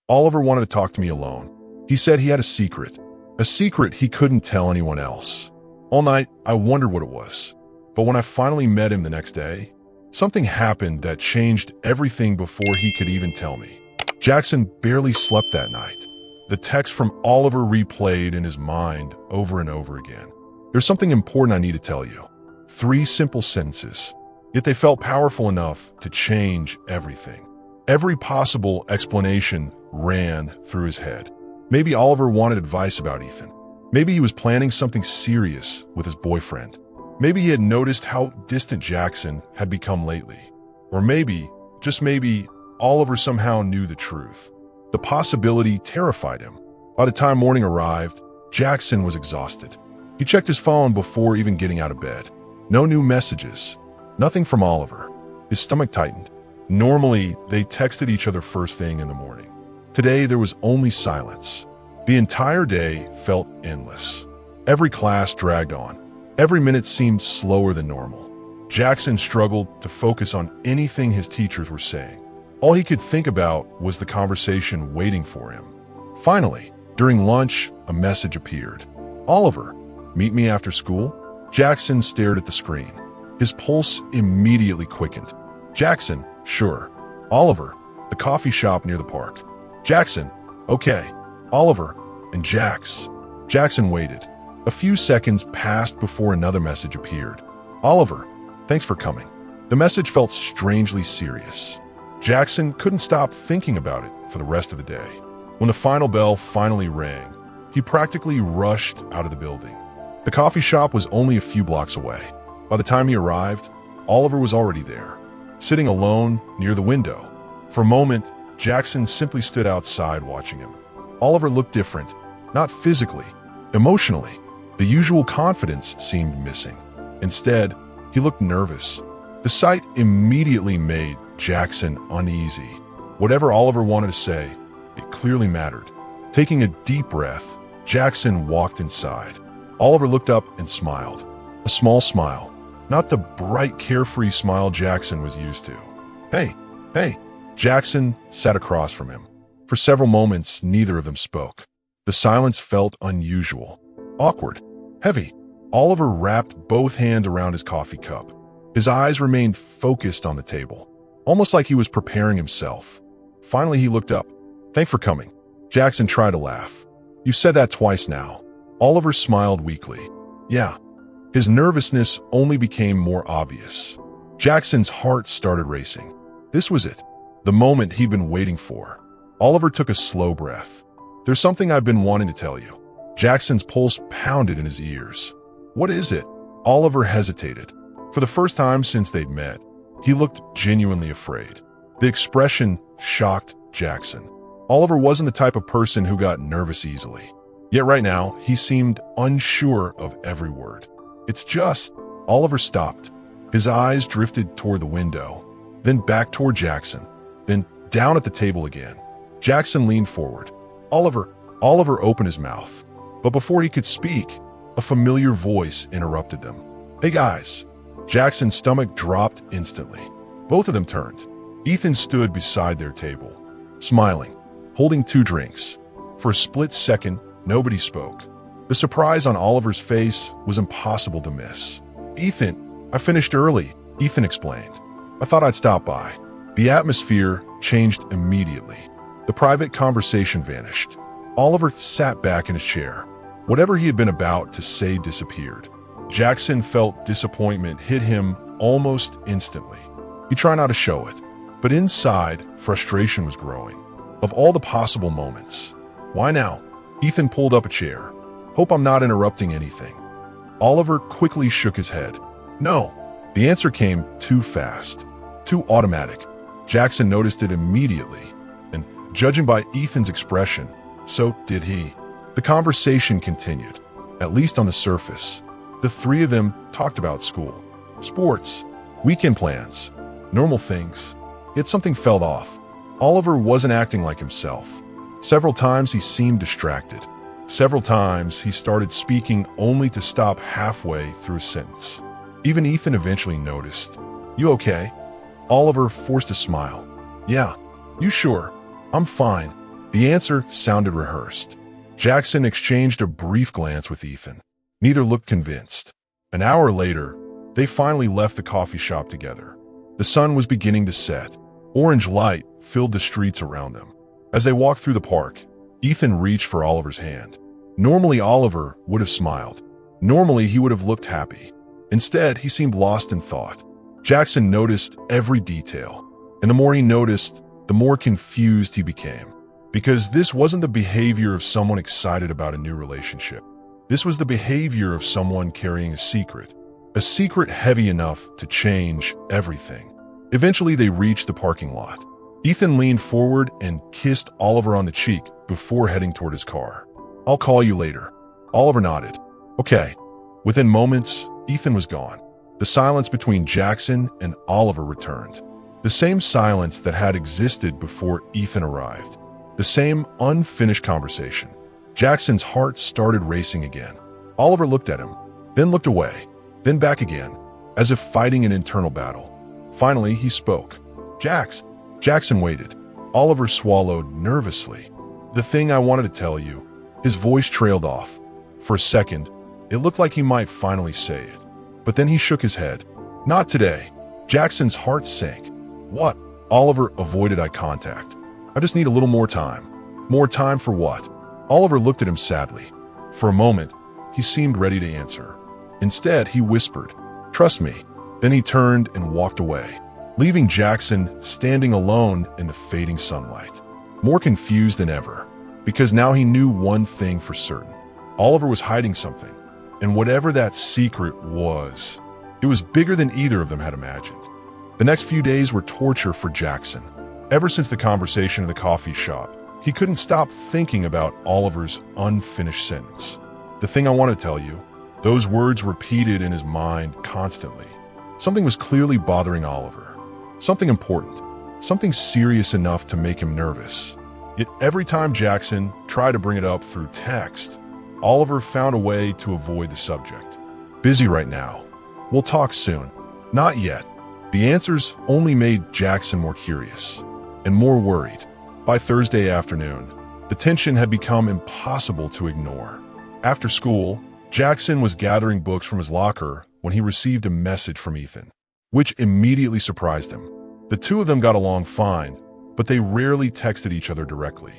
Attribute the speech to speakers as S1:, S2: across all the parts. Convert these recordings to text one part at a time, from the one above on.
S1: Oliver wanted to talk to me alone. He said he had a secret he couldn't tell anyone else. All night, I wondered what it was. But when I finally met him the next day, something happened that changed everything before he could even tell me. Jaxon barely slept that night. The text from Oliver replayed in his mind over and over again. There's something important I need to tell you. 3 simple sentences, yet they felt powerful enough to change everything. Every possible explanation ran through his head. Maybe Oliver wanted advice about Ethan. Maybe he was planning something serious with his boyfriend. Maybe he had noticed how distant Jaxon had become lately. Or maybe, just maybe, Oliver somehow knew the truth. The possibility terrified him. By the time morning arrived, Jaxon was exhausted. He checked his phone before even getting out of bed. No new messages. Nothing from Oliver. His stomach tightened. Normally, they texted each other first thing in the morning. Today, there was only silence. The entire day felt endless. Every class dragged on. Every minute seemed slower than normal. Jaxon struggled to focus on anything his teachers were saying. All he could think about was the conversation waiting for him. Finally, during lunch, a message appeared. "Oliver, meet me after school?" Jaxon stared at the screen. His pulse immediately quickened. "Jaxon, sure." "Oliver, the coffee shop near the park." "Jaxon, okay." "Oliver," and Jaxon waited. A few seconds passed before another message appeared. "Oliver, thanks for coming." The message felt strangely serious. Jaxon couldn't stop thinking about it for the rest of the day. When the final bell finally rang, he practically rushed out of the building. The coffee shop was only a few blocks away. By the time he arrived, Oliver was already there, sitting alone near the window. For a moment, Jaxon simply stood outside watching him. Oliver looked different, not physically, emotionally. The usual confidence seemed missing. Instead, he looked nervous. The sight immediately made Jaxon uneasy. Whatever Oliver wanted to say, it clearly mattered. Taking a deep breath, Jaxon walked inside. Oliver looked up and smiled. A small smile, not the bright, carefree smile Jaxon was used to. Hey. Jaxon sat across from him. For several moments, neither of them spoke. The silence felt unusual, awkward, heavy. Oliver wrapped both hands around his coffee cup. His eyes remained focused on the table, almost like he was preparing himself. Finally, he looked up. "Thanks for coming." Jaxon tried to laugh. "You said that twice now." Oliver smiled weakly. "Yeah." His nervousness only became more obvious. Jackson's heart started racing. This was it, the moment he'd been waiting for. Oliver took a slow breath. "There's something I've been wanting to tell you." Jackson's pulse pounded in his ears. "What is it?" Oliver hesitated. For the first time since they'd met, he looked genuinely afraid. The expression shocked Jaxon. Oliver wasn't the type of person who got nervous easily. Yet right now, he seemed unsure of every word. "It's just..." Oliver stopped. His eyes drifted toward the window, then back toward Jaxon, then down at the table again. Jaxon leaned forward. Oliver opened his mouth. But before he could speak, a familiar voice interrupted them. "Hey guys." Jackson's stomach dropped instantly. Both of them turned. Ethan stood beside their table, smiling, holding 2 drinks. For a split second, nobody spoke. The surprise on Oliver's face was impossible to miss. "Ethan, I finished early," Ethan explained. "I thought I'd stop by." The atmosphere changed immediately. The private conversation vanished. Oliver sat back in his chair. Whatever he had been about to say disappeared. Jaxon felt disappointment hit him almost instantly. He tried not to show it, but inside, frustration was growing. Of all the possible moments, why now? Ethan pulled up a chair. "Hope I'm not interrupting anything." Oliver quickly shook his head. "No." The answer came too fast, too automatic. Jaxon noticed it immediately, and judging by Ethan's expression, so did he. The conversation continued, at least on the surface. The 3 of them talked about school, sports, weekend plans, normal things. Yet something felt off. Oliver wasn't acting like himself. Several times he seemed distracted. Several times he started speaking only to stop halfway through a sentence. Even Ethan eventually noticed. "You okay?" Oliver forced a smile. "Yeah. You sure?" "I'm fine." The answer sounded rehearsed. Jaxon exchanged a brief glance with Ethan. Neither looked convinced. An hour later, they finally left the coffee shop together. The sun was beginning to set. Orange light filled the streets around them. As they walked through the park, Ethan reached for Oliver's hand. Normally, Oliver would have smiled. Normally, he would have looked happy. Instead, he seemed lost in thought. Jaxon noticed every detail, and the more he noticed, the more confused he became. Because this wasn't the behavior of someone excited about a new relationship. This was the behavior of someone carrying a secret heavy enough to change everything. Eventually, they reached the parking lot. Ethan leaned forward and kissed Oliver on the cheek before heading toward his car. "I'll call you later." Oliver nodded. "Okay." Within moments, Ethan was gone. The silence between Jaxon and Oliver returned. The same silence that had existed before Ethan arrived. The same unfinished conversation. Jackson's heart started racing again. Oliver looked at him, then looked away, then back again, as if fighting an internal battle. Finally, he spoke. "Jax." Jaxon waited. Oliver swallowed nervously. "The thing I wanted to tell you." His voice trailed off. For a second, it looked like he might finally say it. But then he shook his head. "Not today." Jackson's heart sank. "What?" Oliver avoided eye contact. "I just need a little more time." "More time for what?" Oliver looked at him sadly. For a moment, he seemed ready to answer. Instead, he whispered, "Trust me." Then he turned and walked away, leaving Jaxon standing alone in the fading sunlight, more confused than ever, because now he knew one thing for certain. Oliver was hiding something, and whatever that secret was, it was bigger than either of them had imagined. The next few days were torture for Jaxon. Ever since the conversation in the coffee shop, he couldn't stop thinking about Oliver's unfinished sentence. "The thing I want to tell you," those words repeated in his mind constantly. Something was clearly bothering Oliver. Something important. Something serious enough to make him nervous. Yet every time Jaxon tried to bring it up through text, Oliver found a way to avoid the subject. "Busy right now. We'll talk soon." "Not yet." The answers only made Jaxon more curious and more worried. By Thursday afternoon, the tension had become impossible to ignore. After school, Jaxon was gathering books from his locker when he received a message from Ethan, which immediately surprised him. The two of them got along fine, but they rarely texted each other directly.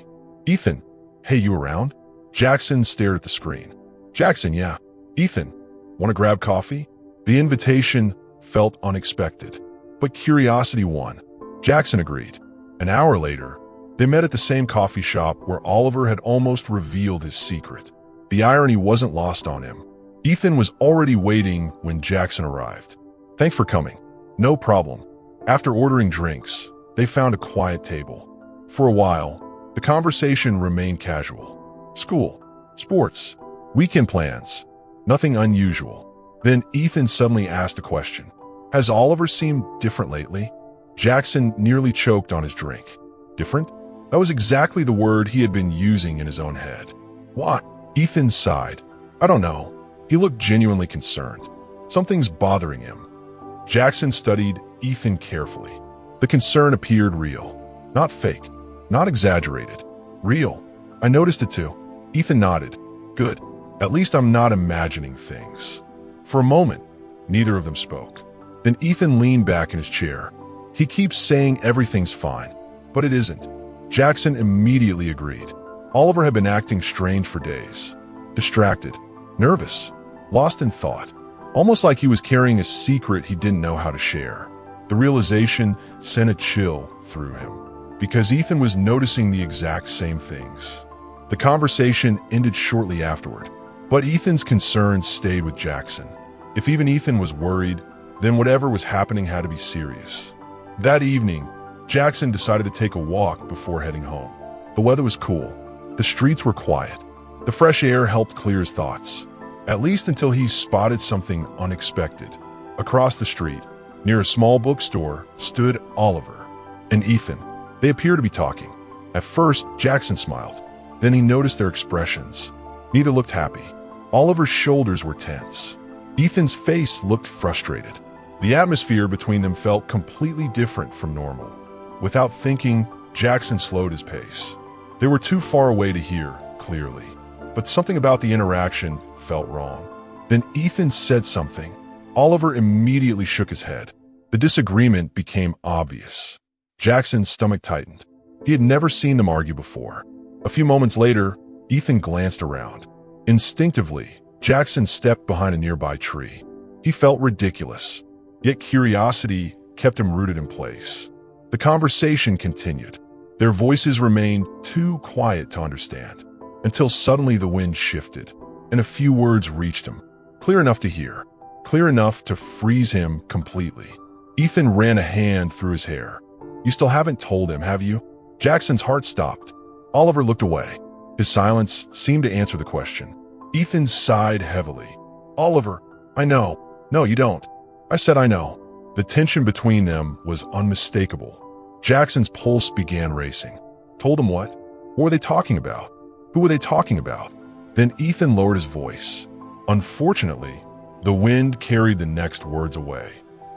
S1: "Ethan, hey, you around?" Jaxon stared at the screen. "Jaxon, yeah." "Ethan, want to grab coffee?" The invitation felt unexpected, but curiosity won. Jaxon agreed. An hour later, they met at the same coffee shop where Oliver had almost revealed his secret. The irony wasn't lost on him. Ethan was already waiting when Jaxon arrived. "Thanks for coming." "No problem." After ordering drinks, they found a quiet table. For a while, the conversation remained casual. School, sports, weekend plans, nothing unusual. Then Ethan suddenly asked a question. "Has Oliver seemed different lately?" Jaxon nearly choked on his drink. "Different?" That was exactly the word he had been using in his own head. "What?" Ethan sighed. "I don't know." He looked genuinely concerned. "Something's bothering him." Jaxon studied Ethan carefully. The concern appeared real. Not fake. Not exaggerated. Real. "I noticed it too." Ethan nodded. "Good. At least I'm not imagining things." For a moment, neither of them spoke. Then Ethan leaned back in his chair. "He keeps saying everything's fine, but it isn't." Jaxon immediately agreed. Oliver had been acting strange for days. Distracted, nervous, lost in thought. Almost like he was carrying a secret he didn't know how to share. The realization sent a chill through him, because Ethan was noticing the exact same things. The conversation ended shortly afterward, but Ethan's concerns stayed with Jaxon. If even Ethan was worried, then whatever was happening had to be serious. That evening, Jaxon decided to take a walk before heading home. The weather was cool. The streets were quiet. The fresh air helped clear his thoughts, at least until he spotted something unexpected. Across the street, near a small bookstore, stood Oliver and Ethan. They appeared to be talking. At first, Jaxon smiled. Then he noticed their expressions. Neither looked happy. Oliver's shoulders were tense. Ethan's face looked frustrated. The atmosphere between them felt completely different from normal. Without thinking, Jaxon slowed his pace. They were too far away to hear clearly, but something about the interaction felt wrong. Then Ethan said something. Oliver immediately shook his head. The disagreement became obvious. Jackson's stomach tightened. He had never seen them argue before. A few moments later, Ethan glanced around. Instinctively, Jaxon stepped behind a nearby tree. He felt ridiculous, yet curiosity kept him rooted in place. The conversation continued. Their voices remained too quiet to understand, until suddenly the wind shifted, and a few words reached him, clear enough to hear, clear enough to freeze him completely. Ethan ran a hand through his hair. "You still haven't told him, have you?" Jackson's heart stopped. Oliver looked away. His silence seemed to answer the question. Ethan sighed heavily. "Oliver, I know." "No, you don't." "I said I know." The tension between them was unmistakable. Jackson's pulse began racing. Told him what? What were they talking about? Who were they talking about? Then Ethan lowered his voice. Unfortunately, the wind carried the next words away.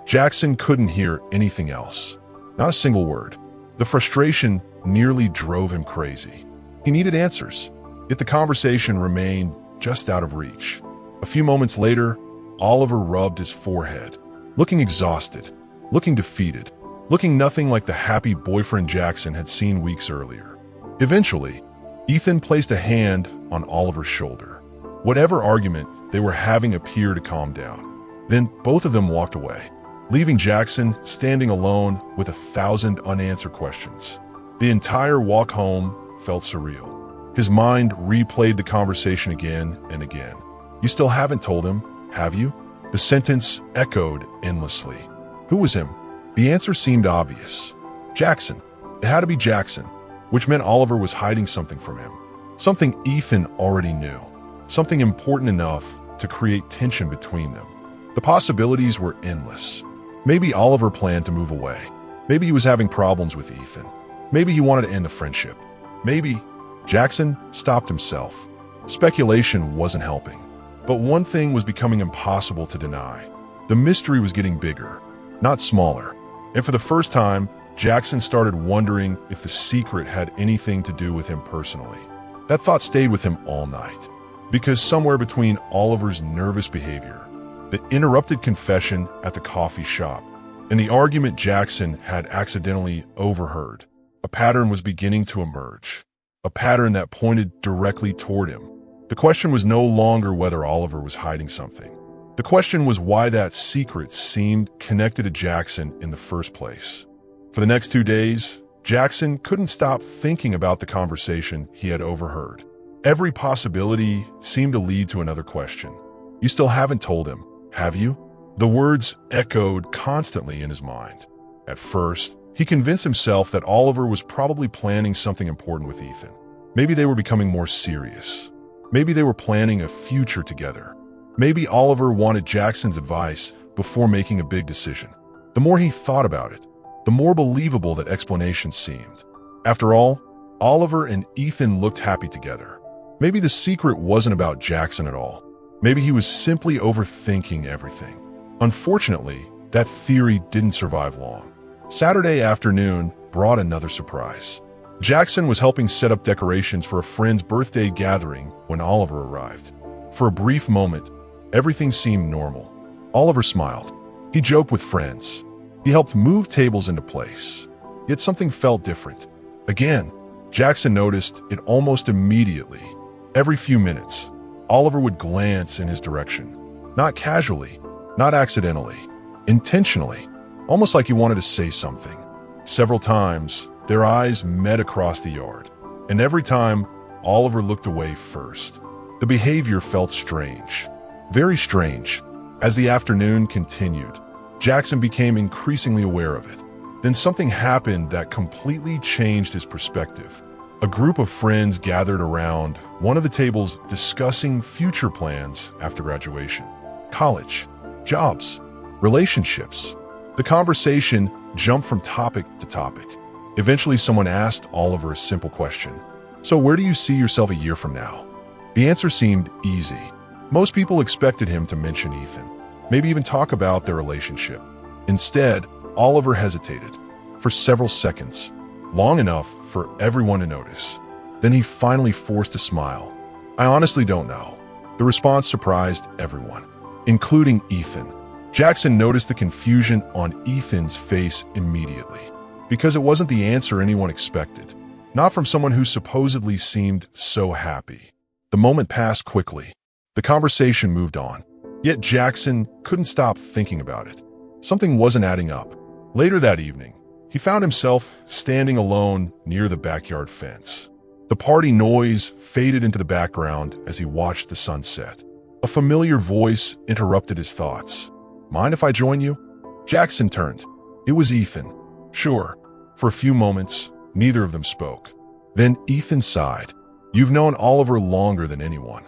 S1: Jaxon couldn't hear anything else. Not a single word. The frustration nearly drove him crazy. He needed answers, yet the conversation remained just out of reach. A few moments later, Oliver rubbed his forehead, looking exhausted, looking defeated, looking nothing like the happy boyfriend Jaxon had seen weeks earlier. Eventually, Ethan placed a hand on Oliver's shoulder. Whatever argument they were having appeared to calm down. Then both of them walked away, leaving Jaxon standing alone with 1,000 unanswered questions. The entire walk home felt surreal. His mind replayed the conversation again and again. "You still haven't told him, have you?" The sentence echoed endlessly. Who was him? The answer seemed obvious. Jaxon. It had to be Jaxon, which meant Oliver was hiding something from him. Something Ethan already knew. Something important enough to create tension between them. The possibilities were endless. Maybe Oliver planned to move away. Maybe he was having problems with Ethan. Maybe he wanted to end the friendship. Maybe Jaxon stopped himself. Speculation wasn't helping. But one thing was becoming impossible to deny. The mystery was getting bigger, not smaller. And for the first time, Jaxon started wondering if the secret had anything to do with him personally. That thought stayed with him all night. Because somewhere between Oliver's nervous behavior, the interrupted confession at the coffee shop, and the argument Jaxon had accidentally overheard, a pattern was beginning to emerge. A pattern that pointed directly toward him. The question was no longer whether Oliver was hiding something. The question was why that secret seemed connected to Jaxon in the first place. For the next 2 days, Jaxon couldn't stop thinking about the conversation he had overheard. Every possibility seemed to lead to another question. "You still haven't told him, have you?" The words echoed constantly in his mind. At first, he convinced himself that Oliver was probably planning something important with Ethan. Maybe they were becoming more serious. Maybe they were planning a future together. Maybe Oliver wanted Jackson's advice before making a big decision. The more he thought about it, the more believable that explanation seemed. After all, Oliver and Ethan looked happy together. Maybe the secret wasn't about Jaxon at all. Maybe he was simply overthinking everything. Unfortunately, that theory didn't survive long. Saturday afternoon brought another surprise. Jaxon was helping set up decorations for a friend's birthday gathering when Oliver arrived. For a brief moment, everything seemed normal. Oliver smiled. He joked with friends. He helped move tables into place. Yet something felt different. Again, Jaxon noticed it almost immediately. Every few minutes, Oliver would glance in his direction. Not casually, not accidentally, intentionally, almost like he wanted to say something. Several times, their eyes met across the yard, and every time, Oliver looked away first. The behavior felt strange, very strange. As the afternoon continued, Jaxon became increasingly aware of it. Then something happened that completely changed his perspective. A group of friends gathered around one of the tables discussing future plans after graduation. College, jobs, relationships. The conversation jumped from topic to topic. Eventually, someone asked Oliver a simple question. "So where do you see yourself a year from now?" The answer seemed easy. Most people expected him to mention Ethan, maybe even talk about their relationship. Instead, Oliver hesitated for several seconds, long enough for everyone to notice. Then he finally forced a smile. "I honestly don't know." The response surprised everyone, including Ethan. Jaxon noticed the confusion on Ethan's face immediately, because it wasn't the answer anyone expected, not from someone who supposedly seemed so happy. The moment passed quickly. The conversation moved on, yet Jaxon couldn't stop thinking about it. Something wasn't adding up. Later that evening, he found himself standing alone near the backyard fence. The party noise faded into the background as he watched the sunset. A familiar voice interrupted his thoughts. "Mind if I join you?" Jaxon turned. It was Ethan. "Sure." For a few moments, neither of them spoke. Then Ethan sighed. "You've known Oliver longer than anyone."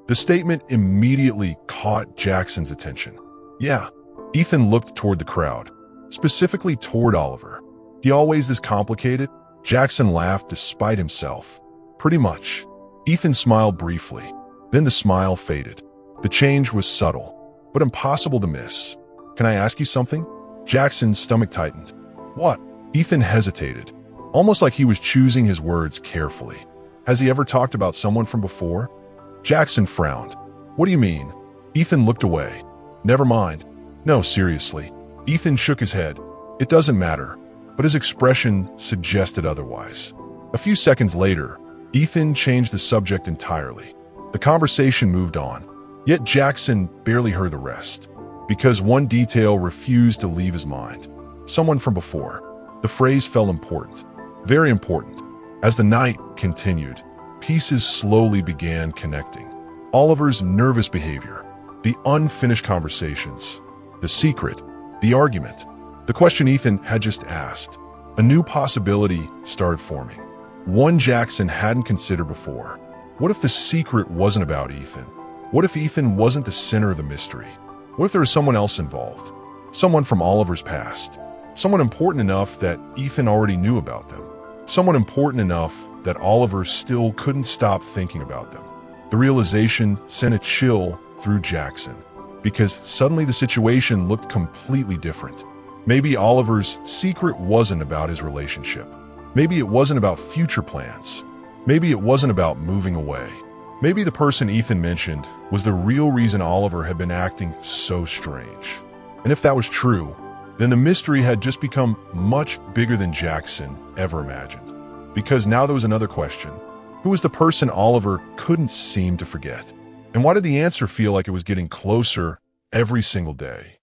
S1: The statement immediately caught Jackson's attention. "Yeah." Ethan looked toward the crowd, specifically toward Oliver. "He always this complicated?" Jaxon laughed despite himself. "Pretty much." Ethan smiled briefly. Then the smile faded. The change was subtle, but impossible to miss. "Can I ask you something?" Jackson's stomach tightened. "What?" Ethan hesitated, almost like he was choosing his words carefully. "Has he ever talked about someone from before?" Jaxon frowned. "What do you mean?" Ethan looked away. "Never mind." "No, seriously." Ethan shook his head. "It doesn't matter," but his expression suggested otherwise. A few seconds later, Ethan changed the subject entirely. The conversation moved on, yet Jaxon barely heard the rest, because one detail refused to leave his mind. Someone from before. The phrase felt important, very important. As the night continued, pieces slowly began connecting. Oliver's nervous behavior, the unfinished conversations, the secret, the argument, the question Ethan had just asked. A new possibility started forming, one Jaxon hadn't considered before. What if the secret wasn't about Ethan? What if Ethan wasn't the center of the mystery? What if there was someone else involved? Someone from Oliver's past. Someone important enough that Ethan already knew about them. Someone important enough that Oliver still couldn't stop thinking about them. The realization sent a chill through Jaxon, because suddenly the situation looked completely different. Maybe Oliver's secret wasn't about his relationship. Maybe it wasn't about future plans. Maybe it wasn't about moving away. Maybe the person Ethan mentioned was the real reason Oliver had been acting so strange. And if that was true, then the mystery had just become much bigger than Jaxon ever imagined. Because now there was another question. Who was the person Oliver couldn't seem to forget? And why did the answer feel like it was getting closer every single day?